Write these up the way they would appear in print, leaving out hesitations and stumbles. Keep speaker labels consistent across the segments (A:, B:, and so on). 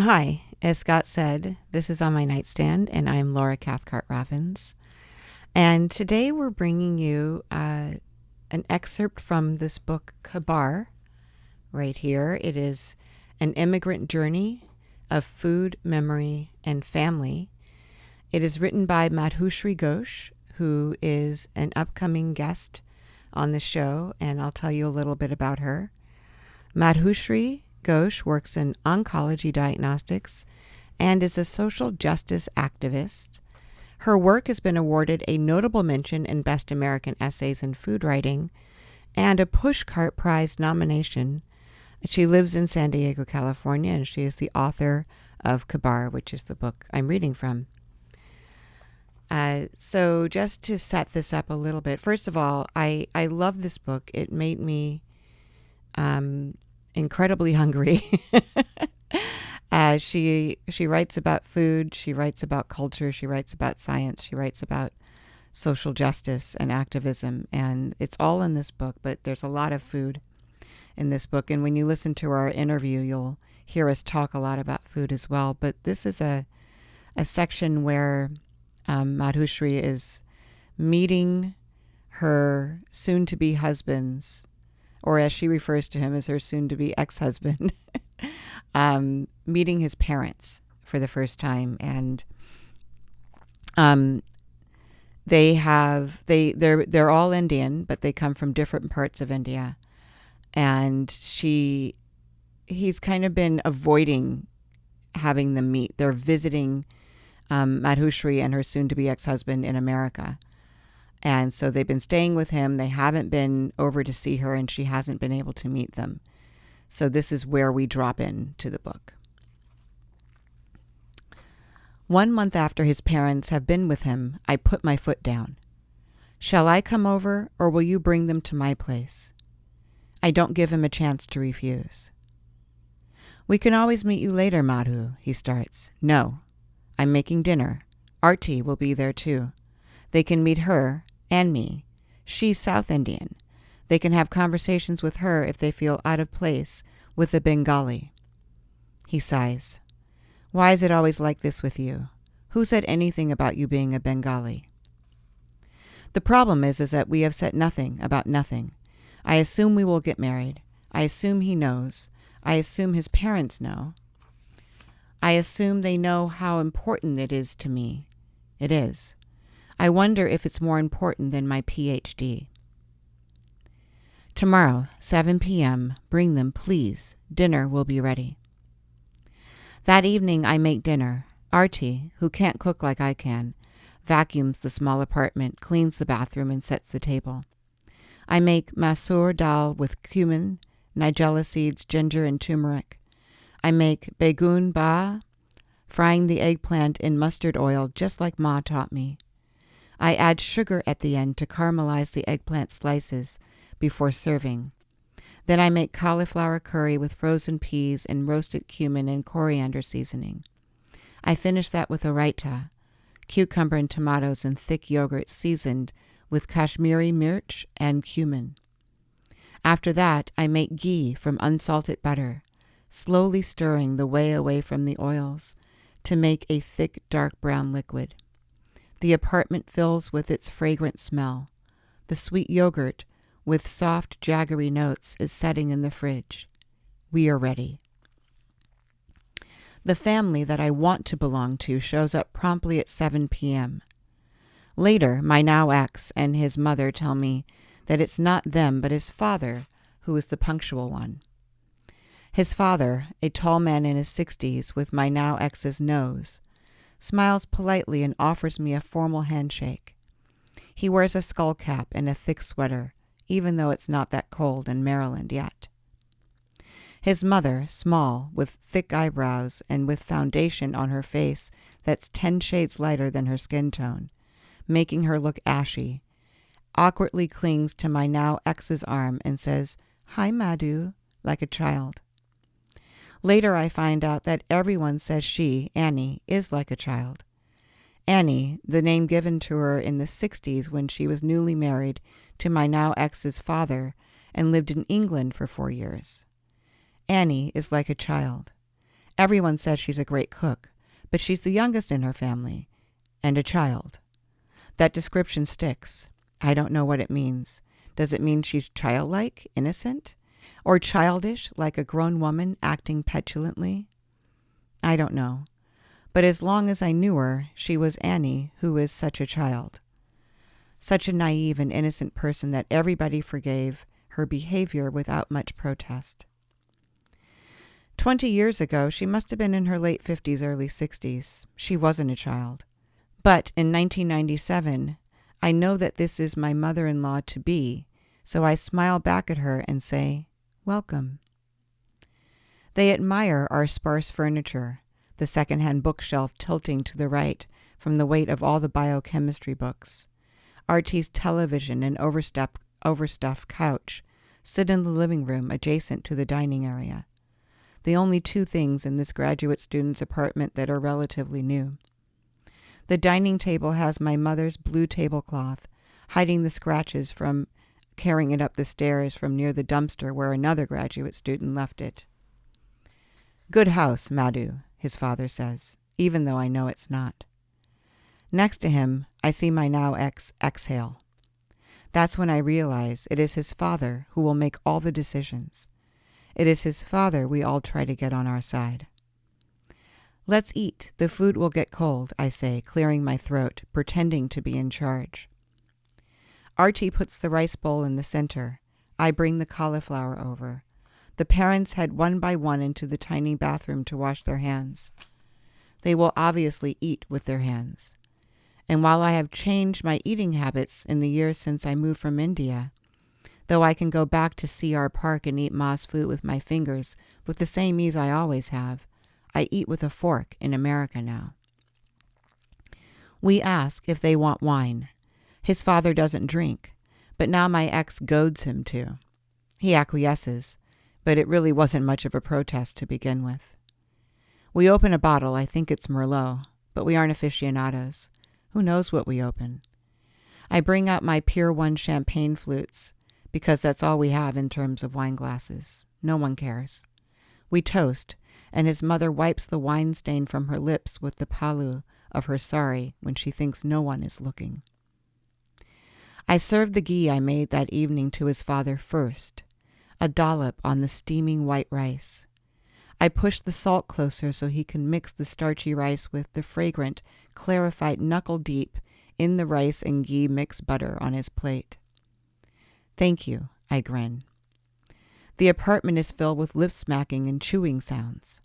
A: Hi, as Scott said, this is On My Nightstand, and I'm Laura Cathcart-Robbins. And today we're bringing you an excerpt from this book, Khabaar, right here. It is An Immigrant Journey of Food, Memory, and Family. It is written by Madhushree Ghosh, who is an upcoming guest on the show, and I'll tell you a little bit about her. Madhushree Ghosh works in oncology diagnostics and is a social justice activist. Her work has been awarded a notable mention in Best American Essays in Food Writing and a Pushcart Prize nomination. She lives in San Diego, California, and she is the author of Khabaar, which is the book I'm reading from. So just to set this up a little bit, first of all, I love this book. It made me incredibly hungry. She writes about food, she writes about culture, she writes about science, she writes about social justice and activism, and it's all in this book, but there's a lot of food in this book. And when you listen to our interview, you'll hear us talk a lot about food as well. But this is a section where Madhushree is meeting her soon-to-be husband's, or as she refers to him as her soon-to-be ex-husband, meeting his parents for the first time. And they're all Indian, but they come from different parts of India. And he's kind of been avoiding having them meet. They're visiting Madhushree and her soon-to-be ex-husband in America. And so they've been staying with him. They haven't been over to see her, and she hasn't been able to meet them. So this is where we drop into the book. 1 month after his parents have been with him, I put my foot down. Shall I come over, or will you bring them to my place? I don't give him a chance to refuse. We can always meet you later, Madhu, he starts. No, I'm making dinner. Arti will be there too. They can meet her and me. She's South Indian. They can have conversations with her if they feel out of place with a Bengali. He sighs. Why is it always like this with you? Who said anything about you being a Bengali? The problem is that we have said nothing about nothing. I assume we will get married. I assume he knows. I assume his parents know. I assume they know how important it is to me. It is. I wonder if it's more important than my PhD. Tomorrow, 7 p.m., bring them, please. Dinner will be ready. That evening, I make dinner. Arti, who can't cook like I can, vacuums the small apartment, cleans the bathroom, and sets the table. I make masoor dal with cumin, nigella seeds, ginger, and turmeric. I make begun ba, frying the eggplant in mustard oil just like Ma taught me. I add sugar at the end to caramelize the eggplant slices before serving. Then I make cauliflower curry with frozen peas and roasted cumin and coriander seasoning. I finish that with a raita, cucumber and tomatoes and thick yogurt seasoned with Kashmiri mirch and cumin. After that, I make ghee from unsalted butter, slowly stirring the way away from the oils to make a thick dark brown liquid. The apartment fills with its fragrant smell. The sweet yogurt, with soft, jaggery notes, is setting in the fridge. We are ready. The family that I want to belong to shows up promptly at 7 p.m. Later, my now ex and his mother tell me that it's not them but his father who is the punctual one. His father, a tall man in his 60s with my now ex's nose, smiles politely and offers me a formal handshake. He wears a skull cap and a thick sweater, even though it's not that cold in Maryland yet. His mother, small, with thick eyebrows and with foundation on her face that's 10 shades lighter than her skin tone, making her look ashy, awkwardly clings to my now ex's arm and says, "Hi, Madhu," like a child. Later I find out that everyone says she, Annie, is like a child. Annie, the name given to her in the 60s when she was newly married to my now ex's father and lived in England for 4 years. Annie is like a child. Everyone says she's a great cook, but she's the youngest in her family, and a child. That description sticks. I don't know what it means. Does it mean she's childlike, innocent? Or childish, like a grown woman acting petulantly? I don't know. But as long as I knew her, she was Annie, who is such a child. Such a naive and innocent person that everybody forgave her behavior without much protest. 20 years ago, she must have been in her late 50s, early 60s. She wasn't a child. But in 1997, I know that this is my mother-in-law-to-be, so I smile back at her and say, welcome. They admire our sparse furniture, the second-hand bookshelf tilting to the right from the weight of all the biochemistry books. RT's television and overstuffed couch sit in the living room adjacent to the dining area. The only two things in this graduate student's apartment that are relatively new. The dining table has my mother's blue tablecloth, hiding the scratches from carrying it up the stairs from near the dumpster where another graduate student left it. Good house, Madhu, his father says, even though I know it's not. Next to him, I see my now ex exhale. That's when I realize it is his father who will make all the decisions. It is his father we all try to get on our side. Let's eat. The food will get cold, I say, clearing my throat, pretending to be in charge. Artie puts the rice bowl in the center. I bring the cauliflower over. The parents head one by one into the tiny bathroom to wash their hands. They will obviously eat with their hands. And while I have changed my eating habits in the years since I moved from India, though I can go back to CR Park and eat Ma's food with my fingers with the same ease I always have, I eat with a fork in America now. We ask if they want wine. His father doesn't drink, but now my ex goads him to. He acquiesces, but it really wasn't much of a protest to begin with. We open a bottle, I think it's Merlot, but we aren't aficionados. Who knows what we open? I bring out my Pier 1 champagne flutes, because that's all we have in terms of wine glasses. No one cares. We toast, and his mother wipes the wine stain from her lips with the palu of her sari when she thinks no one is looking. I serve the ghee I made that evening to his father first, a dollop on the steaming white rice. I push the salt closer so he can mix the starchy rice with the fragrant, clarified knuckle-deep in the rice and ghee mixed butter on his plate. Thank you, I grin. The apartment is filled with lip-smacking and chewing sounds.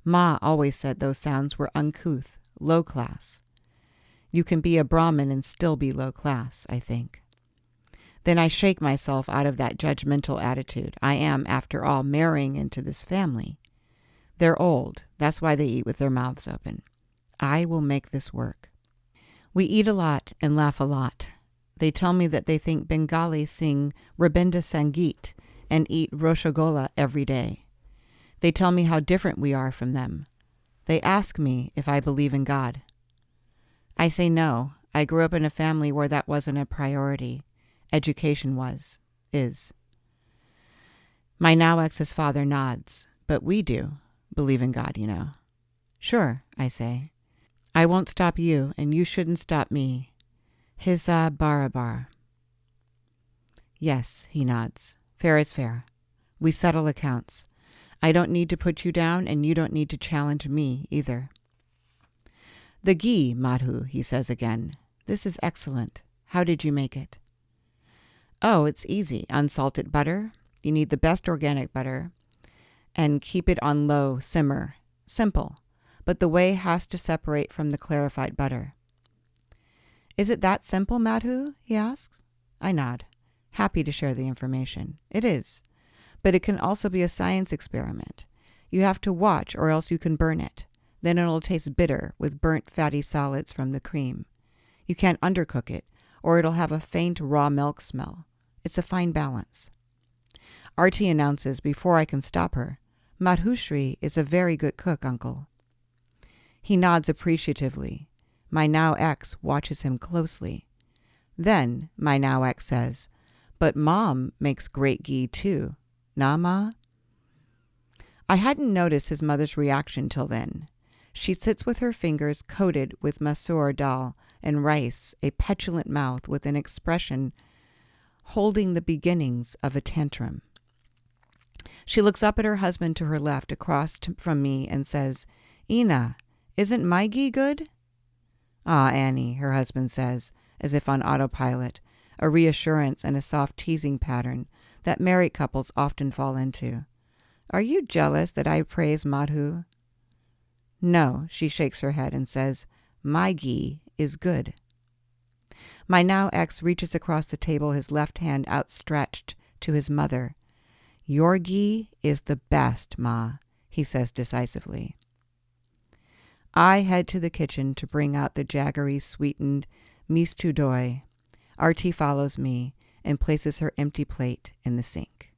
A: Ma always said those sounds were uncouth, low class. You can be a Brahmin and still be low class, I think. Then I shake myself out of that judgmental attitude. I am, after all, marrying into this family. They're old. That's why they eat with their mouths open. I will make this work. We eat a lot and laugh a lot. They tell me that they think Bengalis sing Rabinda Sangeet and eat Roshogola every day. They tell me how different we are from them. They ask me if I believe in God. I say no. I grew up in a family where that wasn't a priority. Education is. My now ex's father nods, but we do believe in God, you know. Sure, I say. I won't stop you, and you shouldn't stop me. Hisa Barabar. Yes, he nods. Fair is fair. We settle accounts. I don't need to put you down, and you don't need to challenge me either. The ghee, Madhu, he says again. This is excellent. How did you make it? Oh, it's easy. Unsalted butter. You need the best organic butter. And keep it on low simmer. Simple. But the whey has to separate from the clarified butter. Is it that simple, Madhu? He asks. I nod, happy to share the information. It is. But it can also be a science experiment. You have to watch or else you can burn it. Then it'll taste bitter with burnt fatty solids from the cream. You can't undercook it, or it'll have a faint raw milk smell. It's a fine balance. Artie announces before I can stop her, Madhushree is a very good cook, Uncle. He nods appreciatively. My now ex watches him closely. Then my now ex says, but Mom makes great ghee too. Nah, Ma? I hadn't noticed his mother's reaction till then. She sits with her fingers coated with masoor dal and rice, a petulant mouth with an expression holding the beginnings of a tantrum. She looks up at her husband to her left, across from me, and says, "Ina, isn't my ghee good?" "Ah, Annie," her husband says, as if on autopilot, a reassurance and a soft teasing pattern that married couples often fall into. "Are you jealous that I praise Madhu?" "No," she shakes her head and says, "my ghee is good." My now ex reaches across the table, his left hand outstretched to his mother. "Your ghee is the best, Ma," he says decisively. I head to the kitchen to bring out the jaggery sweetened mistu doi. Artie follows me and places her empty plate in the sink.